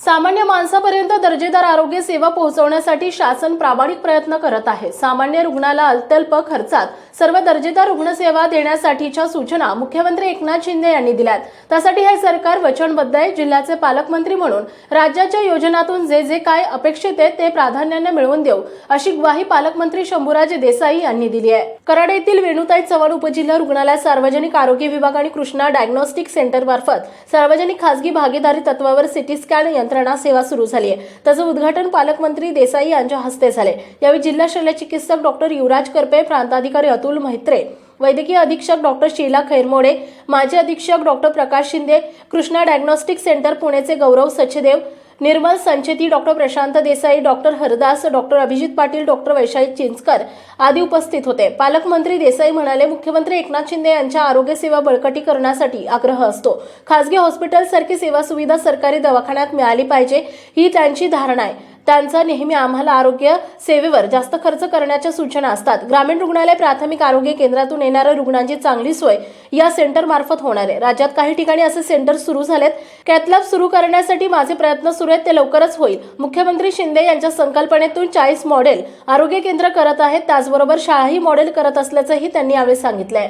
सामान्य माणसापर्यंत दर्जेदार आरोग्य सेवा पोहोचवण्यासाठी शासन प्रामाणिक प्रयत्न करत आहे। सामान्य रुग्णाला अत्यल्प खर्चात सर्व दर्जेदार रुग्णसेवा देण्यासाठीच्या सूचना मुख्यमंत्री एकनाथ शिंदे यांनी दिल्यात। त्यासाठी हे सरकार वचनबद्ध आहे। जिल्ह्याचे पालकमंत्री म्हणून राज्याच्या योजनातून जे काय अपेक्षित आहे ते प्राधान्याने मिळवून देऊ, अशी ग्वाही पालकमंत्री शंभूराज देसाई यांनी दिली आहे। कराड येथील वेणुताई चव्हाण उपजिल्हा रुग्णालयात सार्वजनिक आरोग्य विभाग आणि कृष्णा डायग्नोस्टिक सेंटर मार्फत सार्वजनिक खासगी भागीदारी तत्वावर सिटी स्कॅन यंत्रणा सेवा सुरू झाली आहे। त्याचे उद्घाटन पालकमंत्री देसाई यांच्या हस्ते झाले। यावेळी जिल्हा शल्य चिकित्सक डॉक्टर युवराज करपे, प्रांताधिकारी अतुल म्हैत्रे, वैद्यकीय अधीक्षक डॉक्टर शीला खैरमोडे, माजी अधीक्षक doctor Prakash Shinde, Krishna diagnostic centre पुणेचे Gaurav Sachdev, Nirmal Sancheti, doctor Prashant Desai, doctor Hardas, doctor Abhijit Patil, doctor Vaishali Chinchkar आदी उपस्थित होते। पालकमंत्री देसाई म्हणाले, मुख्यमंत्री एकनाथ शिंदे यांच्या आरोग्य सेवा बळकटीकरणासाठी आग्रह असतो। खासगी हॉस्पिटल सारखी सेवा सुविधा सरकारी दवाखान्यात मिळाली पाहिजे, ही त्यांची धारणा आहे। त्यांचा नेहमी आम्हाला आरोग्य सेवेवर जास्त खर्च करण्याच्या सूचना असतात। ग्रामीण रुग्णालय, प्राथमिक आरोग्य केंद्रातून येणाऱ्या रुग्णांची चांगली सोय या सेंटर मार्फत होणार आहे। राज्यात काही ठिकाणी असे सेंटर सुरू झालेत। कॅथलॅब सुरू करण्यासाठी माझे प्रयत्न सुरू आहेत, ते लवकरच होईल। मुख्यमंत्री शिंदे यांच्या संकल्पनेतून 40 मॉडेल आरोग्य केंद्र करत आहेत, त्याचबरोबर शाळाही मॉडेल करत असल्याचंही त्यांनी यावेळी सांगितलंय।